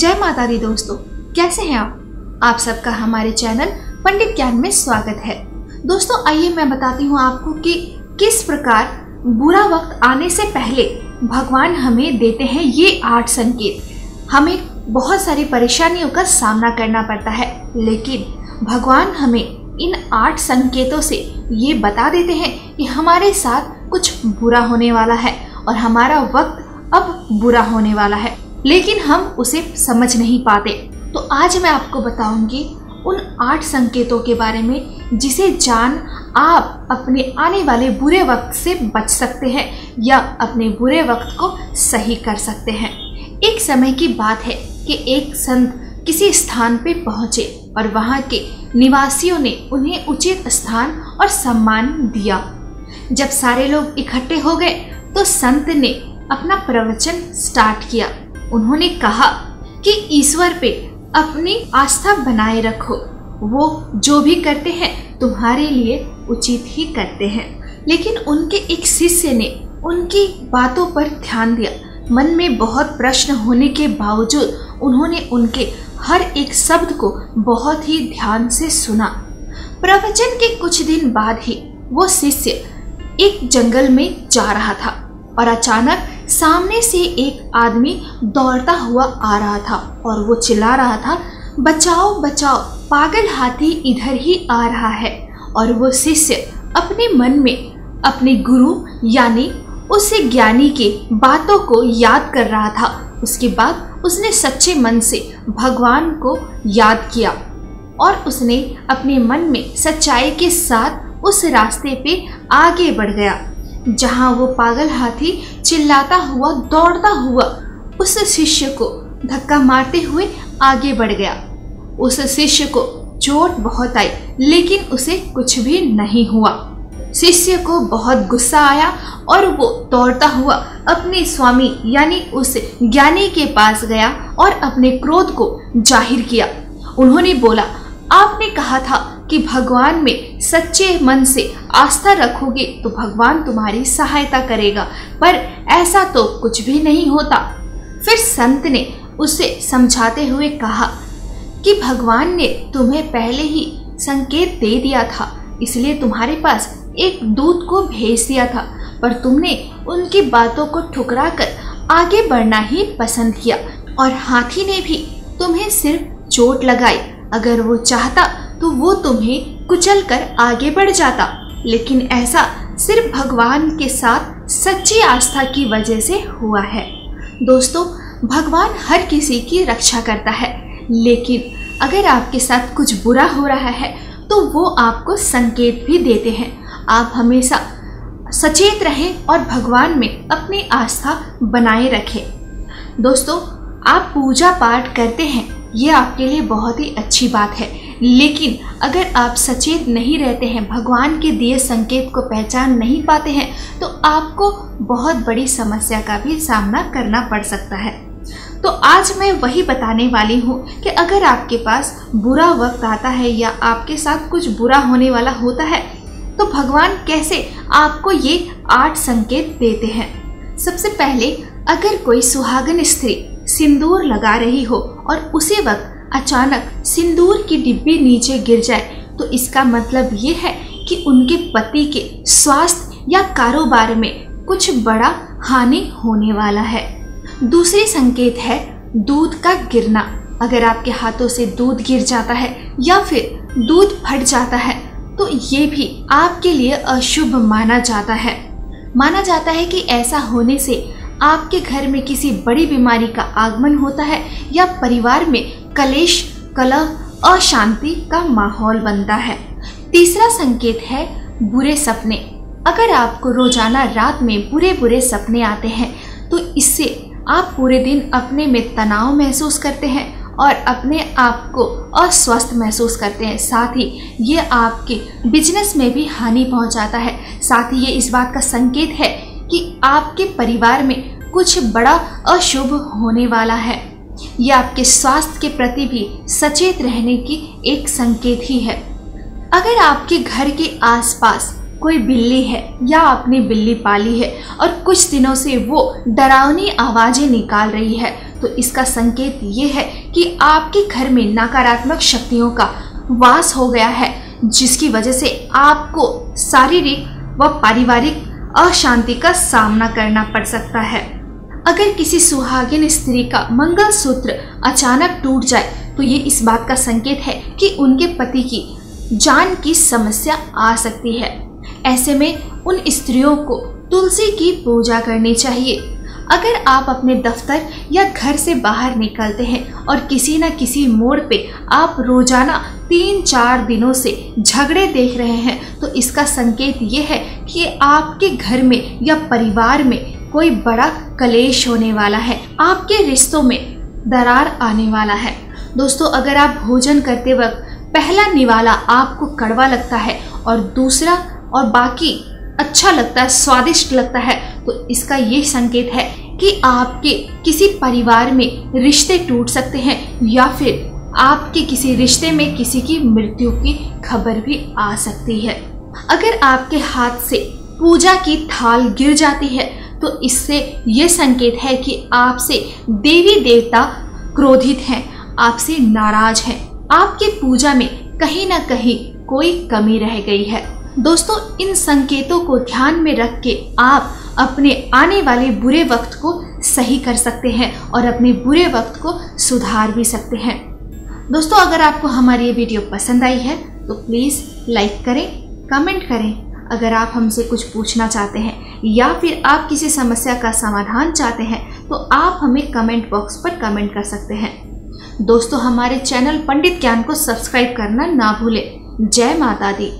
जय माता दी दोस्तों, कैसे हैं आप सबका हमारे चैनल पंडित ज्ञान में स्वागत है। दोस्तों आइए मैं बताती हूँ आपको कि किस प्रकार बुरा वक्त आने से पहले भगवान हमें देते हैं ये 8 संकेत। हमें बहुत सारी परेशानियों का सामना करना पड़ता है, लेकिन भगवान हमें इन 8 संकेतों से ये बता देते हैं कि हमारे साथ कुछ बुरा होने वाला है और हमारा वक्त अब बुरा होने वाला है, लेकिन हम उसे समझ नहीं पाते। तो आज मैं आपको बताऊंगी उन 8 संकेतों के बारे में जिसे जान आप अपने आने वाले बुरे वक्त से बच सकते हैं या अपने बुरे वक्त को सही कर सकते हैं। एक समय की बात है कि एक संत किसी स्थान पे पहुंचे और वहां के निवासियों ने उन्हें उचित स्थान और सम्मान दिया। जब सारे लोग इकट्ठे हो गए तो संत ने अपना प्रवचन स्टार्ट किया। उन्होंने कहा कि ईश्वर पे अपनी आस्था बनाए रखो, वो जो भी करते हैं तुम्हारे लिए उचित ही करते हैं। लेकिन उनके एक शिष्य ने उनकी बातों पर ध्यान दिया। मन में बहुत प्रश्न होने के बावजूद उन्होंने उनके हर एक शब्द को बहुत ही ध्यान से सुना। प्रवचन के कुछ दिन बाद ही वो शिष्य एक जंगल में जा रहा था और अचानक सामने से एक आदमी दौड़ता हुआ आ रहा था और वो चिल्ला रहा था, बचाओ बचाओ, पागल हाथी इधर ही आ रहा है। और वो शिष्य अपने मन में अपने गुरु यानी उस ज्ञानी के बातों को याद कर रहा था। उसके बाद उसने सच्चे मन से भगवान को याद किया और उसने अपने मन में सच्चाई के साथ उस रास्ते पे आगे बढ़ गया जहां वो पागल हाथी चिल्लाता हुआ दौड़ता हुआ उस शिष्य को धक्का मारते हुए आगे बढ़ गया। उस शिष्य को चोट बहुत आई, लेकिन उसे कुछ भी नहीं हुआ। शिष्य को बहुत गुस्सा आया और वो दौड़ता हुआ अपने स्वामी यानी उस ज्ञानी के पास गया और अपने क्रोध को जाहिर किया। उन्होंने बोला, आपने कहा था कि भगवान में सच्चे मन से आस्था रखोगे तो भगवान तुम्हारी सहायता करेगा, पर ऐसा तो कुछ भी नहीं होता। फिर संत ने उसे समझाते हुए कहा कि भगवान ने तुम्हें पहले ही संकेत दे दिया था, इसलिए तुम्हारे पास एक दूत को भेज दिया था, पर तुमने उनकी बातों को ठुकरा कर आगे बढ़ना ही पसंद किया और हाथी ने भी तुम्हें सिर्फ चोट लगाई। अगर वो चाहता तो वो तुम्हें कुचल कर आगे बढ़ जाता, लेकिन ऐसा सिर्फ भगवान के साथ सच्ची आस्था की वजह से हुआ है। दोस्तों, भगवान हर किसी की रक्षा करता है, लेकिन अगर आपके साथ कुछ बुरा हो रहा है तो वो आपको संकेत भी देते हैं। आप हमेशा सचेत रहें और भगवान में अपनी आस्था बनाए रखें। दोस्तों, आप पूजा पाठ करते हैं, ये आपके लिए बहुत ही अच्छी बात है, लेकिन अगर आप सचेत नहीं रहते हैं, भगवान के दिए संकेत को पहचान नहीं पाते हैं, तो आपको बहुत बड़ी समस्या का भी सामना करना पड़ सकता है। तो आज मैं वही बताने वाली हूँ कि अगर आपके पास बुरा वक्त आता है या आपके साथ कुछ बुरा होने वाला होता है तो भगवान कैसे आपको ये 8 संकेत देते हैं। सबसे पहले, अगर कोई सुहागन स्त्री सिंदूर लगा रही हो और उसी वक्त अचानक सिंदूर की डिब्बी नीचे गिर जाए तो इसका मतलब ये है कि उनके पति के स्वास्थ्य या कारोबार में कुछ बड़ा हानि होने वाला है। दूसरी संकेत है दूध का गिरना। अगर आपके हाथों से दूध गिर जाता है या फिर दूध फट जाता है तो ये भी आपके लिए अशुभ माना जाता है। माना जाता है कि ऐसा होने से आपके घर में किसी बड़ी बीमारी का आगमन होता है या परिवार में कलेश, कलह, अशांति का माहौल बनता है। तीसरा संकेत है बुरे सपने। अगर आपको रोजाना रात में बुरे बुरे सपने आते हैं तो इससे आप पूरे दिन अपने में तनाव महसूस करते हैं और अपने आप को अस्वस्थ महसूस करते हैं। साथ ही ये आपके बिजनेस में भी हानि पहुंचाता है। साथ ही ये इस बात का संकेत है कि आपके परिवार में कुछ बड़ा अशुभ होने वाला है। यह आपके स्वास्थ्य के प्रति भी सचेत रहने की एक संकेत ही है। अगर आपके घर के आसपास कोई बिल्ली है या आपने बिल्ली पाली है और कुछ दिनों से वो डरावनी आवाजें निकाल रही है तो इसका संकेत ये है कि आपके घर में नकारात्मक शक्तियों का वास हो गया है, जिसकी वजह से आपको शारीरिक व पारिवारिक अशांति का सामना करना पड़ सकता है। अगर किसी सुहागिन स्त्री का मंगलसूत्र अचानक टूट जाए तो ये इस बात का संकेत है कि उनके पति की जान की समस्या आ सकती है। ऐसे में उन स्त्रियों को तुलसी की पूजा करनी चाहिए। अगर आप अपने दफ्तर या घर से बाहर निकलते हैं और किसी न किसी मोड़ पे आप रोजाना 3-4 दिनों से झगड़े देख रहे हैं तो इसका संकेत ये है कि आपके घर में या परिवार में कोई बड़ा कलेश होने वाला है, आपके रिश्तों में दरार आने वाला है। दोस्तों, अगर आप भोजन करते वक्त पहला निवाला आपको कड़वा लगता है और दूसरा और बाकी अच्छा लगता है, स्वादिष्ट लगता है, तो इसका ये संकेत है कि आपके किसी परिवार में रिश्ते टूट सकते हैं या फिर आपके किसी रिश्ते में किसी की मृत्यु की खबर भी आ सकती है। अगर आपके हाथ से पूजा की थाल गिर जाती है तो इससे ये संकेत है कि आपसे देवी देवता क्रोधित हैं, आपसे नाराज हैं, आपकी पूजा में कहीं ना कहीं कोई कमी रह गई है। दोस्तों, इन संकेतों को ध्यान में रख के आप अपने आने वाले बुरे वक्त को सही कर सकते हैं और अपने बुरे वक्त को सुधार भी सकते हैं। दोस्तों, अगर आपको हमारी ये वीडियो पसंद आई है तो प्लीज़ लाइक करें, कमेंट करें। अगर आप हमसे कुछ पूछना चाहते हैं या फिर आप किसी समस्या का समाधान चाहते हैं तो आप हमें कमेंट बॉक्स पर कमेंट कर सकते हैं। दोस्तों, हमारे चैनल पंडित ज्ञान को सब्सक्राइब करना ना भूलें। जय माता दी।